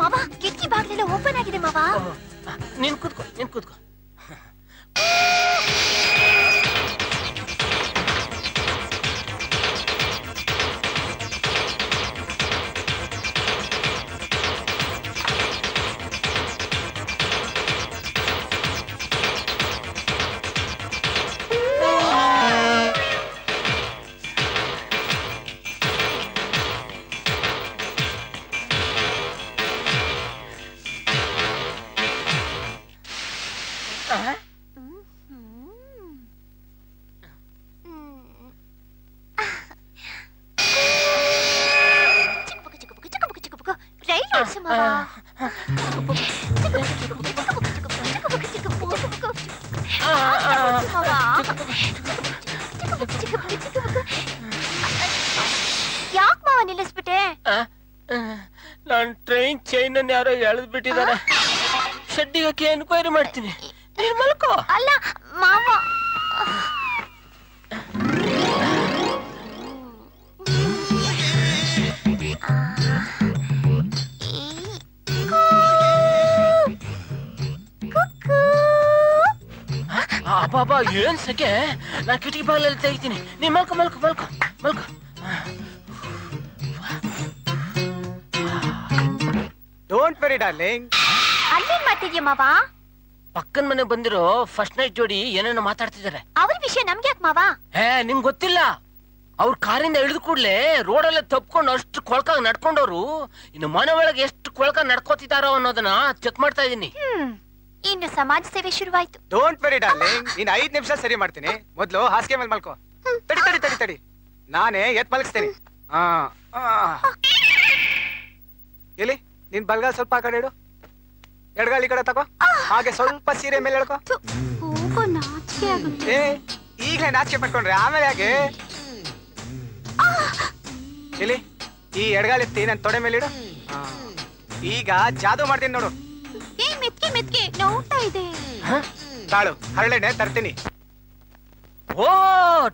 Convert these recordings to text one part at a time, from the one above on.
ಮಾವ ಕಿಟಕಿ ಬಾಗ್ಲೆಲ್ಲ ಓಪನ್ ಆಗಿದೆ ಮಾವ. ನೀನ್ ಕೂತ್ಕೋ. ಯಾಕೆ ಮಾವ ನಿಲ್ಲಿಸ್ಬಿಟ್ಟೆ? ನಾನ್ ಟ್ರೈನ್ ಚೈನ್ ಅನ್ನು ಯಾರೋ ಎಳೆದ್ಬಿಟ್ಟಿದ್ದಾರೆ. ಶೆಡ್ಡಿಗೆ ಎನ್ಕ್ವೈರಿ ಮಾಡ್ತೀನಿ. ನೀನ್ ಮಲ್ಕೋ. ಅಲ್ಲ ಮಾವ, ಅಬ್ಬಾ ಏನ್ ಸೆಕೆ. ನಾ ಕಿಟಕಿ ಬಾಗಿಲಲ್ಲಿ ತೆಗಿತೀನಿ. ನೀ ಮಲ್ಕೋ. Don't worry darling. ಅಲ್ಲೇನ್ ಮಾಡ್ತಿದ್ಯ ಮಾವ? ಪಕ್ಕನ್ ಮನೆ ಬಂದಿರೋ ಫಸ್ಟ್ ನೈಟ್ ಜೋಡಿ ಏನೇನೋ ಮಾತಾಡ್ತಿದ್ದಾರೆ. ಅವ್ರ ವಿಷಯ ನಮ್ಗೆ ಯಾಕೆ ಮಾವ? ನಿಮ್ಗೆ ಗೊತ್ತಿಲ್ಲ? ಅವ್ರ ಕಾರಿಂದ ಇಳಿದ ಕೂಡ್ಲೆ ರೋಡಲ್ಲೇ ತಪ್ಕೊಂಡು ಅಷ್ಟು ಕೊಳ್ಕಾಗ ನಡ್ಕೊಂಡವ್ರು ಇನ್ನು ಮನೆ ಒಳಗೆ ಎಷ್ಟು ಕೊಳ್ಕಾಗ ನಡ್ಕೋತಿದಾರೋ ಅನ್ನೋದನ್ನ ಚೆಕ್ ಮಾಡ್ತಾ ಇದೀನಿ. ಇನ್ನು ಸಮಾಜ ಸೇವೆ ಶುರುವಾಯ್ತು. Don't worry darling. ಇನ್ 5 ನಿಮಿಷ ಸರಿ ಮಾಡ್ತೀನಿ. ಮೊದ್ಲು ಹಾಸಿಗೆ ಮೇಲೆ ಮಲ್ಕೋ. ತಡಿ. ನಾನೇ ಎತ್ ಮಲಗಿಸ್ತೇನೆ. ಎಲ್ಲಿ ನಿನ್ ಬಲ್ಗಾಲ್ ಸ್ವಲ್ಪ ಆ ಕಡೆ ಇಡು. ಎಡಗಾಲ್ ಈ ಕಡೆ ತಗೋ. ಹಾಗೆ ಸ್ವಲ್ಪ ಸೀರೆ ಮೇಲೆ ಎಳ್ಕೋ. ಈಗಲೇ ನಾಚಿಕೆ ಪಟ್ಕೊಂಡ್ರೆ ಆಮೇಲೆ ಹಾಗೆ. ಎಲ್ಲಿ ಈ ಎಡಗಾಲ್ ಎತ್ತಿ ನನ್ ತೊಡೆ ಮೇಲೆ ಇಡು. ಈಗ ಜಾದೂ ಮಾಡ್ತೀನಿ ನೋಡು. ಮೆತ್ಕೆ ನೋಡ್ತಾ ಇದೆ. ತಾಳು ಹರಳೆಣ್ಣೆ ತರ್ತೀನಿ. ಓ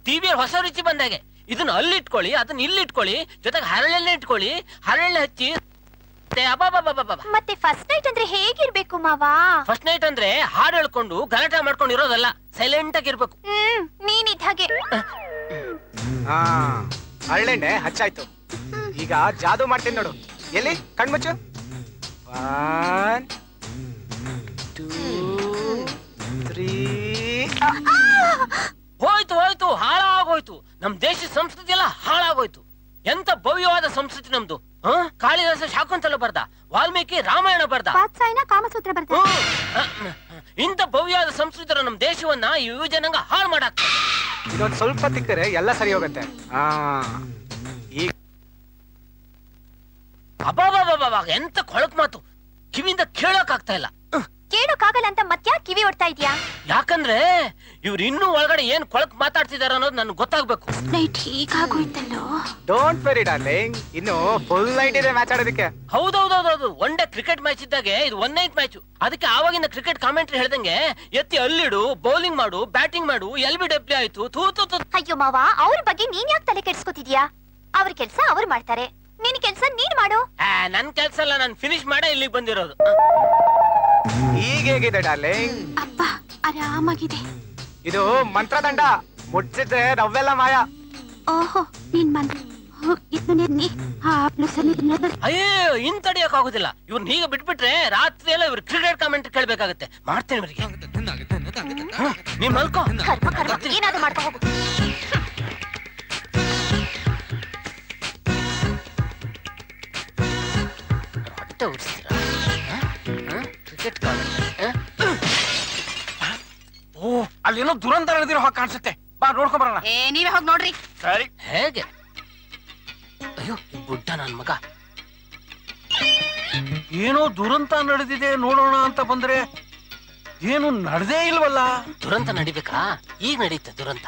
ಟಿವಿಯಲ್ಲಿ ಹೊಸ ರುಚಿ ಬಂದಾಗೆ. ಇದನ್ನ ಅಲ್ಲಿಟ್ಕೊಳ್ಳಿ, ಅದನ್ನ ಇಲ್ಲಿಟ್ಕೊಳ್ಳಿ, ಜೊತೆಗೆ ಹರಳೆಣ್ಣೆ ಇಟ್ಕೊಳ್ಳಿ. ಹರಳೆಣ್ಣೆ ಹಚ್ಚಿ ಮತ್ತೆ ಫಸ್ಟ್ ನೈಟ್ ಅಂದ್ರೆ ಹೇಗಿರ್ಬೇಕು ಮಾವ? ಫಸ್ಟ್ ನೈಟ್ ಅಂದ್ರೆ ಹಾಡು ಹೇಳ್ಕೊಂಡು ಗಲಾಟೆ ಮಾಡ್ಕೊಂಡು ಇರೋದಲ್ಲ, ಸೈಲೆಂಟ್ ಆಗಿರ್ಬೇಕು. ನೀನಿದ್ ಹಾಗೆ. ಹರಳೆಣ್ಣೆ ಹಚ್ಚಾಯ್ತು. ಈಗ ಜಾದೂ ಮಾಡ್ತೀನಿ ನೋಡು. ಎಲ್ಲಿ ಕಣ್ಮುಚ್ಚು. 1 2 3. ಹೋಯ್ತು, ಹಾಳಾಗೋಯ್ತು. ನಮ್ ದೇಶದ ಸಂಸ್ಕೃತಿ ಎಲ್ಲ ಹಾಳಾಗೋಯ್ತು. ಎಂತ ಭವ್ಯವಾದ ಸಂಸ್ಕೃತಿ ನಮ್ದು. ಕಾಳಿದಾಸ ಶಾಕುಂತಲ ಬರ್ದ, ವಾಲ್ಮೀಕಿ ರಾಮಾಯಣ ಬರ್ದ, ಕಾಮಸೂತ್ರ ಬರ್ದ. ಇಂತ ಭವ್ಯವಾದ ಸಂಸ್ಕೃತಿ ನಮ್ ದೇಶವನ್ನ ಯುವ ಜನಾಂಗ ಹಾಳು ಮಾಡಾಕ್ತದೆ. ಇದೊಂದು ಸ್ವಲ್ಪ ತಿಕ್ಕರೆ ಎಲ್ಲ ಸರಿ ಹೋಗುತ್ತೆ. ಅಬ್ಬಾ ಎಂತ ಕೊಳಕ್ ಮಾತು. ಕಿವಿಯಿಂದ ಕೇಳೋಕ್ ಆಗ್ತಾ ಇಲ್ಲ. ಕೇಳೋಕ್ಕಾಗಲ್ಲ ಅಂತ ಮತ್ತ್ಯಾ ಕಿವಿ ಹೊಡ್ತಾ ಇದ್ಯಾ? ಯಾಕಂದ್ರೆ ಇವ್ರು ಇನ್ನೂ ಒಳಗಡೆ ಏನ್ ಕೊಳಕ್ ಮಾತಾಡ್ತಿದಾರ ಅನ್ನೋದು ನನ್ಗೆ ಗೊತ್ತಾಗ್ಬೇಕು. ನೈಟ್ ಹೀಗಾಗೋಯ್ತಲ್ಲೋ. Don't worry darling. ಇನ್ನು ಫುಲ್ ನೈಟ್ ಇದೆ ಮ್ಯಾಚ್ ಆಡೋದಕ್ಕೆ. ಹೌದೌದೌದು. ಒನ್ ಡೇ ಕ್ರಿಕೆಟ್ ಮ್ಯಾಚ್ ಇದ್ದಾಗೆ ಇದು 1 ನೈಟ್ ಮ್ಯಾಚ್. ಅದಕ್ಕೆ ಆವಾಗಿನ ಕ್ರಿಕೆಟ್ ಕಾಮೆಂಟ್ರಿ ಹೇಳ್ದಂಗೆ ಎತ್ತಿ ಅಲ್ಲಿಡು, ಬೌಲಿಂಗ್ ಮಾಡು, ಬ್ಯಾಟಿಂಗ್ ಮಾಡು, LBW ಆಯ್ತು. ಅಯ್ಯೋ ಮಾವ, ಅವ್ರ ಬಗ್ಗೆ ನೀನ್ ಯಾಕೆ ತಲೆ ಕೆಡ್ಸ್ಕೊತಿದ್ಯಾ? ಅವ್ರ ಕೆಲ್ಸ ಅವ್ರು ಮಾಡ್ತಾರೆ, ನಿನ್ ಕೆಲ್ಸ ನೀನ್ ಮಾಡು. ನನ್ ಕೆಲ್ಸ ಎಲ್ಲ ನಾನು ಫಿನಿಶ್ ಮಾಡೇ ಇಲ್ಲಿಗೆ ಬಂದಿರೋದು. ಈಗ ಹೇಗಿದೆ ಡಾರ್ಲಿಂಗ್? ಅಪ್ಪ ಆರಾಮಾಗಿದೆ. ಇದು ಮಂತ್ರದಂಡ. ಮುಟ್ಸಿದ್ರೆ ರವ್ವೆಲ್ಲ ಮಾಯ. ಓಹೋ, ನೀನ್ ಅಯ್ಯೋ ಇನ್ ತಡಿಯಕ್ ಆಗುದಿಲ್ಲ. ಇವ್ರನ್ನ ಹೀಗೆ ಬಿಟ್ಬಿಟ್ರೆ ರಾತ್ರಿ ಎಲ್ಲ ಇವ್ರ ಕ್ರಿಕೆಟ್ ಕಾಮೆಂಟ್ರಿ ಕೇಳ್ಬೇಕಾಗತ್ತೆ. ಮಾಡ್ತೇನೆ ಇವರಿಗೆ. ನೀನ್ ಮಲ್ಕೋ. ಏನಾದ್ರು ಮಾಡ್ಕೊ ಹೋಗು. ಹೊಟ್ಟೆ ಉರ್ಸ್ತೀರಾ? Cricket commentary. ಓ ಅಲ್ಲೇನೋ ದುರಂತ ನಡೆದಿರೋ ಹಾಗೆ ಕಾಣಿಸುತ್ತೆ. ಬಾ ನೋಡ್ಕೊಂಡ್ ಬರೋಣ. ನೀವೇ ಹೋಗಿ ನೋಡ್ರಿ. ಸರಿ. ಹೇಗೆ? ಅಯ್ಯೋ ಬುಡ್ಡ ನನ್ ಮಗ. ಏನೋ ದುರಂತ ನಡೆದಿದೆ ನೋಡೋಣ ಅಂತ ಬಂದ್ರೆ ಏನು ನಡೆದೇ ಇಲ್ವಲ್ಲ. ದುರಂತ ನಡಿಬೇಕಾ? ಈಗ ನಡೀತೆ ದುರಂತ.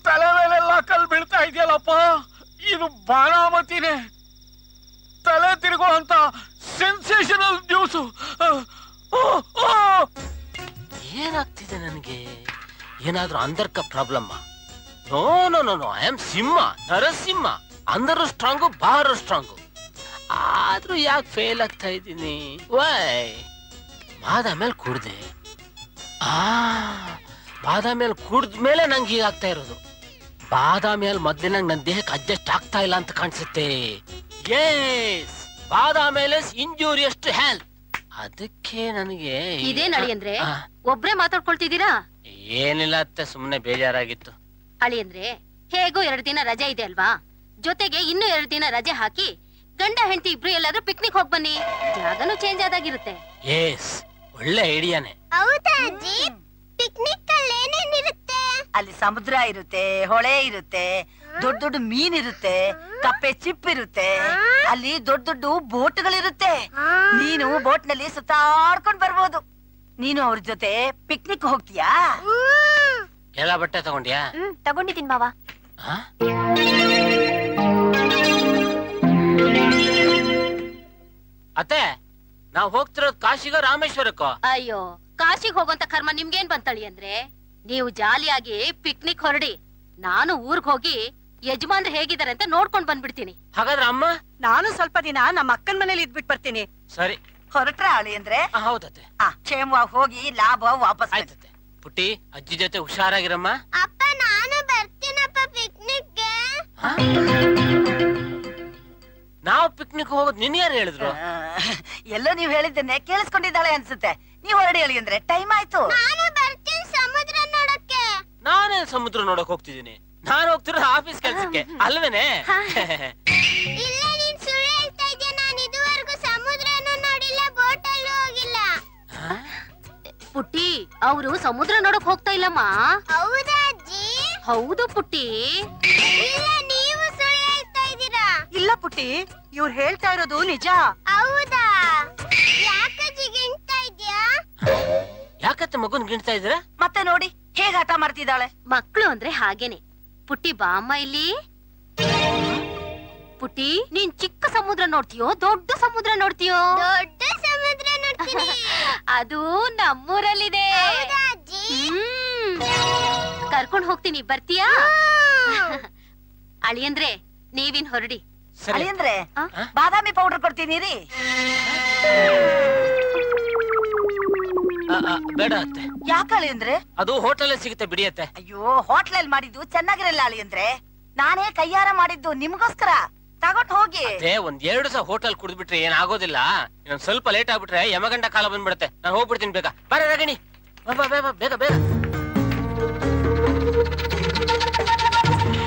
ತಲೆ ಮೇಲೆಲ್ಲ ಕಲ್ ಬೀಳ್ತಾ ಇದೆಯಲ್ಲಪ್ಪ. ಇದು ಬಾರಾಮತಿನೇ. ತಲೆ ತಿರುಗೋ ಅಂತ ಸೆನ್ಸೇಷನಲ್ ನ್ಯೂಸ್. ಏನಾಗ್ತಿದೆ ನನಗೆ? ಏನಾದ್ರೂ ಅಂತರ್ಕ problem? No no no no, I am Simha, Narasimha. ಅಂದರೂ ಸ್ಟ್ರಾಂಗು ಬಾರೋ ಸ್ಟ್ರಾಂಗು. ಆದ್ರೂ ಯಾಕೆ ಫೇಲ್ ಆಗ್ತಾ ಇದ್ದೀನಿ? ವೈ ಬಾದಾಮೇಲೆ ಕುಡ್ದೆ. ಬಾದಾಮೇಲೆ ಕುಡ್ದ್ಮೇಲೆ ನಂಗೆ ಹೀಗಾಗ್ತಾ ಇರೋದು. ಬಾದಾಮಿಯಲ್ಲಿ ಮೊದ್ಲಿನಂಗೆ ನನ್ನ ದೇಹಕ್ಕೆ ಅಡ್ಜಸ್ಟ್ ಆಗ್ತಾ ಇಲ್ಲ ಅಂತ ಕಾಣಿಸುತ್ತೆ. ಎಸ್, ಬಾದಾಮೇಲೆ ಇಂಜೂರಿಯಸ್ ಟು ಹೆಲ್ತ್. ಅದಕ್ಕೆ ನನಗೆ ಇದೇನ್ ಅಳಿಯಂದ್ರೆ ಒಬ್ರೇ ಮಾತಾಡ್ಕೊಳ್ತಿದ್ದೀರಾ? ಏನಿಲ್ಲ ಅತ್ತೆ, ಸುಮ್ನೆ ಬೇಜಾರಾಗಿತ್ತು. ಅಳಿಯಂದ್ರೆ ಹೇಗೋ 2 ದಿನ ರಜೆ ಇದೆ ಅಲ್ವಾ, ಜೊತೆಗೆ ಇನ್ನೂ 2 ದಿನ ರಜೆ ಹಾಕಿ ಗಂಡ ಹೆಂಡತಿ ಇಬ್ರು ಎಲ್ಲಾದ್ರೂ ಪಿಕ್ನಿಕ್ ಹೋಗ್ ಬನ್ನಿ. ಜಾಗನೂ ಚೇಂಜ್ ಆದಾಗಿರುತ್ತೆ. ಎಸ್, ಒಳ್ಳೆ ಐಡಿಯಾನೆ. ಹೌದಾ ಅಜ್ಜಿ? ಪಿಕ್ನಿಕ್ ಅಲ್ಲಿ ಏನೇನಿರುತ್ತೆ? ಅಲ್ಲಿ ಸಮುದ್ರ ಇರುತ್ತೆ, ಹೊಳೆ ಇರುತ್ತೆ, ದೊಡ್ಡ ದೊಡ್ಡ ಮೀನ್ ಇರುತ್ತೆ, ಕಪ್ಪೆ ಚಿಪ್ ಇರುತ್ತೆ, ಅಲ್ಲಿ ದೊಡ್ಡ ದೊಡ್ಡ ಬೋಟ್ಗಳಿರುತ್ತೆ. ನೀನು ಬೋಟ್ ನಲ್ಲಿ ಸುತ್ತಾಡ್ಕೊಂಡ್ ಬರ್ಬೋದು. ನೀನು ಅವ್ರ ಜೊತೆ ಪಿಕ್ನಿಕ್ ಹೋಗ್ತೀಯಾ? ಎಲ್ಲ ಬಟ್ಟೆ ತಗೊಂಡ್ಯಾ? ತಗೊಂಡಿದ್ದೀನಿ ಮಾವ. ಅತ್ತೆ, ನಾವ್ ಹೋಗ್ತಿರೋದ್ ಕಾಶಿಗ ರಾಮೇಶ್ವರಕ್ಕೋ? ಅಯ್ಯೋ, ಕಾಶಿಗ್ ಹೋಗೋಂತ ಕರ್ಮ ನಿಮ್ಗೇನ್ ಬಂತಳಿ ಅಂದ್ರೆ, ನೀವು ಜಾಲಿಯಾಗಿ ಪಿಕ್ನಿಕ್ ಹೊರಡಿ. ನಾನು ಊರ್ಗ್ ಹೋಗಿ ಯಜಮಾನ್ರು ಹೇಗಿದ್ದಾರೆ ಅಂತ ನೋಡ್ಕೊಂಡ್ ಬಂದ್ಬಿಡ್ತೀನಿ. ಹಾಗಾದ್ರೆ ಅಮ್ಮ? ನಾನು ಸ್ವಲ್ಪ ದಿನ ನಮ್ಮ ಅಕ್ಕನ ಮನೇಲಿ ಇದ್ಬಿಟ್ಟು ಬರ್ತೀನಿ. ಸರಿ, ಹೊರಟ್ರ ಅಳಿ ಅಂದ್ರೆ? ಹೌದತ್ತೆ. ಕ್ಷೇಮವಾಗಿ ಹೋಗಿ ಲಾಭ ವಾಪಸ್. ಆಯ್ತತ್ತೆ. ಪುಟ್ಟಿ, ಅಜ್ಜಿ ಜೊತೆ ಹುಷಾರಾಗಿರಮ್ಮ. ಅಪ್ಪ ನಾನು ಬರ್ತೀನಪ್ಪ ಪಿಕ್ನಿಕ್ಗೆ. ನಾವು ಪಿಕ್ನಿಕ್ ಹೋಗೋದು ನಿನ್ ಯಾರು ಹೇಳಿದ್ರು? ಎಲ್ಲೋ ನೀವ್ ಹೇಳಿದ್ದನ್ನೇ ಕೇಳಿಸ್ಕೊಂಡಿದ್ದಾಳೆ ಅನ್ಸುತ್ತೆ. ನೀವ್ ಹೊರಡಿ ಅಳಿ ಅಂದ್ರೆ, ಟೈಮ್ ಆಯ್ತು. ನಾನು ಬರ್ತೀನಿ ಸಮುದ್ರ ನೋಡಕ್ಕೆ. ನಾನೇ ಸಮುದ್ರ ನೋಡಕ್ ಹೋಗ್ತಿದ್ದೀನಿ. ನಾನು ಹೋಗ್ತಿರೋದು ಆಫೀಸ್ ಕೆಲ್ಸಕ್ಕೆ ಅಲ್ವೇನೆ? ಇಲ್ಲ, ನೀನ್ ಸುಳ್ಳು ಹೇಳ್ತಾ ಇದ್ಯಾ. ನಾನು ಇದುವರೆಗೂ ಸಮುದ್ರನೂ ನೋಡಿಲ್ಲ, ಬೋಟಲ್ಲೂ ಹೋಗಿಲ್ಲ. ಪುಟ್ಟಿ, ಅವರು ಸಮುದ್ರ ನೋಡಕ್ ಹೋಗ್ತಾ ಇಲ್ಲಮ್ಮ. ಹೌದಾ ಅಜ್ಜಿ? ಹೌದು ಪುಟ್ಟಿ. ಇಲ್ಲ, ನೀವು ಸುಳ್ಳು ಹೇಳ್ತಾ ಇದ್ದೀರಾ. ಇಲ್ಲ ಪುಟ್ಟಿ, ಇವ್ರು ಹೇಳ್ತಾ ಇರೋದು ನಿಜ. ಹೌದಾ? ಯಾಕಜ್ಜಿ ಗಿಣ್ತಾ ಇದ್ಯಾ? ಯಾಕತ್ತೆ ಮಗುನ್ ಗಿಣ್ತಾ ಇದ್ರ? ಮತ್ತೆ ನೋಡಿ ಹೇಗ್ ಆಟ ಮಾಡ್ತಿದ್ದಾಳೆ. ಮಕ್ಳು ಅಂದ್ರೆ ಹಾಗೇನೆ. ಪುಟ್ಟಿ ಬಾ ಅಮ್ಮ ಇಲ್ಲಿ. ಪುಟ್ಟಿ, ನೀನ್ ಚಿಕ್ಕ ಸಮುದ್ರ ನೋಡ್ತೀಯೋ ದೊಡ್ಡ ಸಮುದ್ರ ನೋಡ್ತೀಯೋ? ದೊಡ್ಡ ಸಮುದ್ರ ನೋಡ್ತೀನಿ. ಅದು ನಮ್ಮೂರಲ್ಲಿದೆ. ಹೌದಾ ಅಜ್ಜಿ? ಕರ್ಕೊಂಡ್ ಹೋಗ್ತೀನಿ, ಬರ್ತೀಯಾ? ಅಳಿಯಂದ್ರೆ ನೀವಿನ್ ಹೊರಡಿ. ಸರಿ. ಅಳಿ ಅಂದ್ರೆ ಆ? ಬಾದಾಮಿ ಪೌಡರ್ ಕೊಡ್ತೀನಿ ರೀ. ಬೇಡ ಅತ್ತೆ, ಯಾಕಳಿ ಅಂದ್ರೆ? ಅದು ಹೋಟೆಲ್ ಸಿಗುತ್ತೆ ಬಿಡಿಯತ್ತೆ. ಅಯ್ಯೋ, ಹೋಟ್ಲಲ್ಲಿ ಮಾಡಿದ್ದು ಚೆನ್ನಾಗಿರಲ್ಲ ಅಳಿ ಅಂದ್ರೆ. ನಾನೇ ಕೈಯಾರ ಮಾಡಿದ್ದು ನಿಮ್ಗೋಸ್ಕರ. ತಗೊಂಡ್ ಹೋಗಿ. ಅದೇ 1-2 ದಿವಸ ಹೋಟೆಲ್ ಕುಡಿದ್ಬಿಟ್ರೆ ಏನಾಗೋದಿಲ್ಲ. ಇನ್ನೊಂದ್ ಸ್ವಲ್ಪ ಲೇಟ್ ಆಗ್ಬಿಟ್ರೆ ಯಮಗಂಡ ಕಾಲ ಬಂದ್ಬಿಡತ್ತೆ. ನಾನು ಹೋಗ್ಬಿಡ್ತೀನಿ. ಬೇಗ ಬರ ರಗಣಿ, ಬೇಗ ಬೇಗ ಬೇಗ.